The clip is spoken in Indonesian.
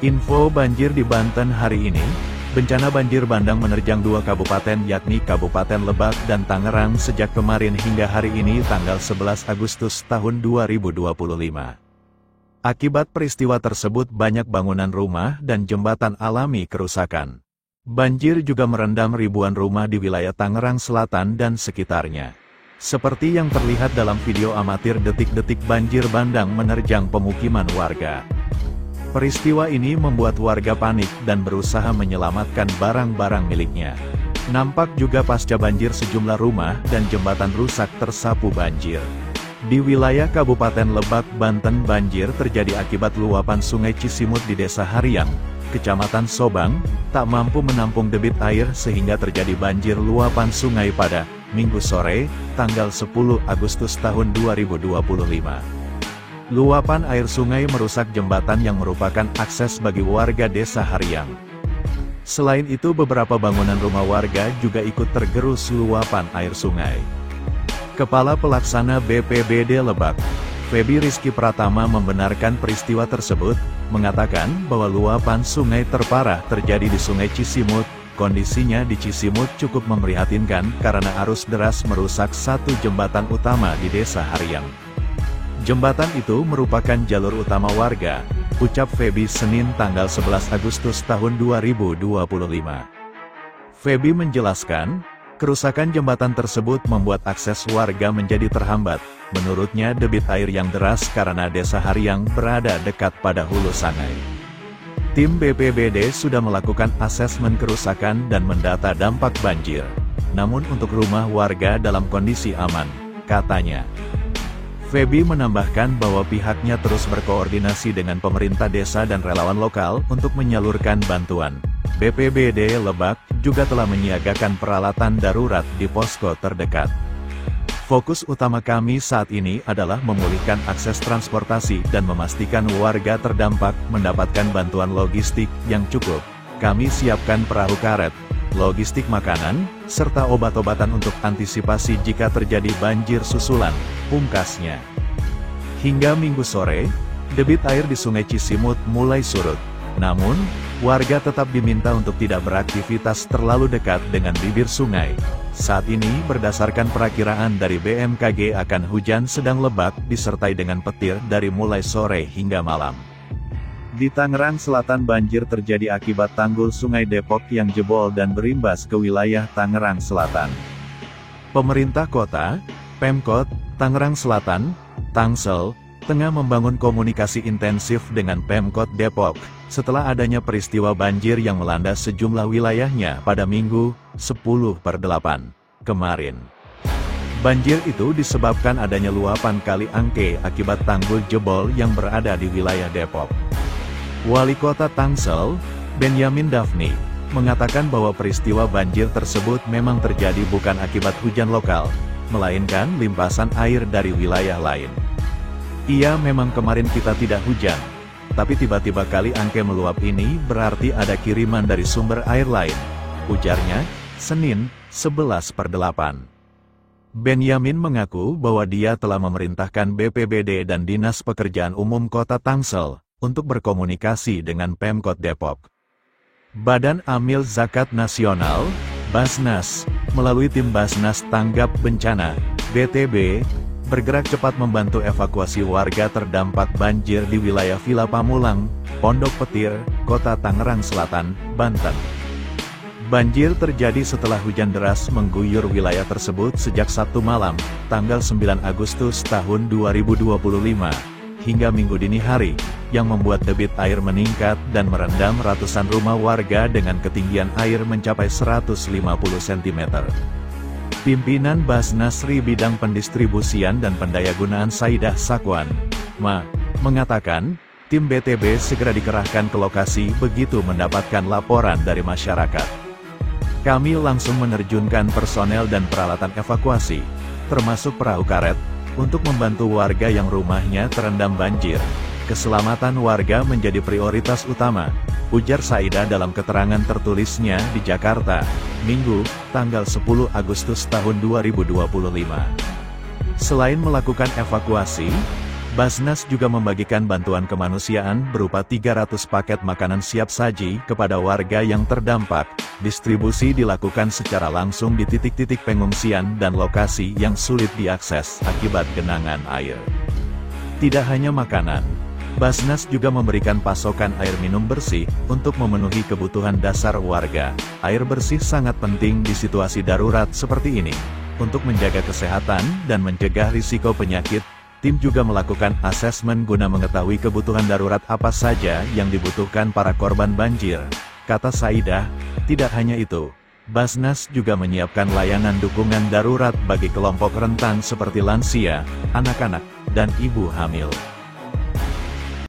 Info banjir di Banten hari ini. Bencana banjir bandang menerjang dua kabupaten yakni Kabupaten Lebak dan Tangerang sejak kemarin hingga hari ini tanggal 11 Agustus tahun 2025. Akibat peristiwa tersebut banyak bangunan rumah dan jembatan alami kerusakan. Banjir juga merendam ribuan rumah di wilayah Tangerang Selatan dan sekitarnya. Seperti yang terlihat dalam video amatir detik-detik banjir bandang menerjang pemukiman warga. Peristiwa ini membuat warga panik dan berusaha menyelamatkan barang-barang miliknya. Nampak juga pasca banjir sejumlah rumah dan jembatan rusak tersapu banjir. Di wilayah Kabupaten Lebak, Banten, banjir terjadi akibat luapan Sungai Cisimut di Desa Haryang, Kecamatan Sobang, tak mampu menampung debit air sehingga terjadi banjir luapan sungai pada Minggu sore, tanggal 10 Agustus tahun 2025. Luapan air sungai merusak jembatan yang merupakan akses bagi warga Desa Haryang. Selain itu beberapa bangunan rumah warga juga ikut tergerus luapan air sungai. Kepala Pelaksana BPBD Lebak, Feby Rizky Pratama membenarkan peristiwa tersebut, mengatakan bahwa luapan sungai terparah terjadi di Sungai Cisimut. Kondisinya di Cisimut cukup memprihatinkan karena arus deras merusak satu jembatan utama di Desa Haryang. Jembatan itu merupakan jalur utama warga, ucap Feby Senin tanggal 11 Agustus tahun 2025. Feby menjelaskan, kerusakan jembatan tersebut membuat akses warga menjadi terhambat. Menurutnya debit air yang deras karena Desa Haryang berada dekat pada hulu sungai. Tim BPBD sudah melakukan asesmen kerusakan dan mendata dampak banjir. Namun untuk rumah warga dalam kondisi aman, katanya. Feby menambahkan bahwa pihaknya terus berkoordinasi dengan pemerintah desa dan relawan lokal untuk menyalurkan bantuan. BPBD Lebak juga telah menyiagakan peralatan darurat di posko terdekat. Fokus utama kami saat ini adalah memulihkan akses transportasi dan memastikan warga terdampak mendapatkan bantuan logistik yang cukup. Kami siapkan perahu karet, logistik makanan, serta obat-obatan untuk antisipasi jika terjadi banjir susulan, pungkasnya. Hingga Minggu sore, debit air di Sungai Cisimut mulai surut. Namun, warga tetap diminta untuk tidak beraktivitas terlalu dekat dengan bibir sungai. Saat ini berdasarkan perakiraan dari BMKG akan hujan sedang lebat disertai dengan petir dari mulai sore hingga malam. Di Tangerang Selatan banjir terjadi akibat tanggul Sungai Depok yang jebol dan berimbas ke wilayah Tangerang Selatan. Pemerintah kota, Pemkot, Tangerang Selatan, Tangsel, tengah membangun komunikasi intensif dengan Pemkot Depok, setelah adanya peristiwa banjir yang melanda sejumlah wilayahnya pada Minggu, 10/8, kemarin. Banjir itu disebabkan adanya luapan Kali Angke akibat tanggul jebol yang berada di wilayah Depok. Wali Kota Tangsel, Benyamin Daphni, mengatakan bahwa peristiwa banjir tersebut memang terjadi bukan akibat hujan lokal, melainkan limpasan air dari wilayah lain. Iya, memang kemarin kita tidak hujan, tapi tiba-tiba Kali Angke meluap ini berarti ada kiriman dari sumber air lain, ujarnya, Senin, 11/8. Benyamin mengaku bahwa dia telah memerintahkan BPBD dan Dinas Pekerjaan Umum Kota Tangsel untuk berkomunikasi dengan Pemkot Depok. Badan Amil Zakat Nasional, Basnas, melalui tim Basnas Tanggap Bencana, BTB, bergerak cepat membantu evakuasi warga terdampak banjir di wilayah Villa Pamulang, Pondok Petir, Kota Tangerang Selatan, Banten. Banjir terjadi setelah hujan deras mengguyur wilayah tersebut sejak Sabtu malam, tanggal 9 Agustus tahun 2025, hingga Minggu dini hari, yang membuat debit air meningkat dan merendam ratusan rumah warga dengan ketinggian air mencapai 150 cm. Pimpinan Basnasri Bidang Pendistribusian dan Pendayagunaan Saidah Sakwan, mengatakan, tim BTB segera dikerahkan ke lokasi begitu mendapatkan laporan dari masyarakat. Kami langsung menerjunkan personel dan peralatan evakuasi, termasuk perahu karet, untuk membantu warga yang rumahnya terendam banjir. Keselamatan warga menjadi prioritas utama, ujar Saidah dalam keterangan tertulisnya di Jakarta, Minggu, tanggal 10 Agustus tahun 2025. Selain melakukan evakuasi, Basnas juga membagikan bantuan kemanusiaan berupa 300 paket makanan siap saji kepada warga yang terdampak. Distribusi dilakukan secara langsung di titik-titik pengungsian dan lokasi yang sulit diakses akibat genangan air. Tidak hanya makanan, Basnas juga memberikan pasokan air minum bersih untuk memenuhi kebutuhan dasar warga. Air bersih sangat penting di situasi darurat seperti ini. Untuk menjaga kesehatan dan mencegah risiko penyakit, tim juga melakukan asesmen guna mengetahui kebutuhan darurat apa saja yang dibutuhkan para korban banjir. Kata Saidah, tidak hanya itu, Basnas juga menyiapkan layanan dukungan darurat bagi kelompok rentan seperti lansia, anak-anak, dan ibu hamil.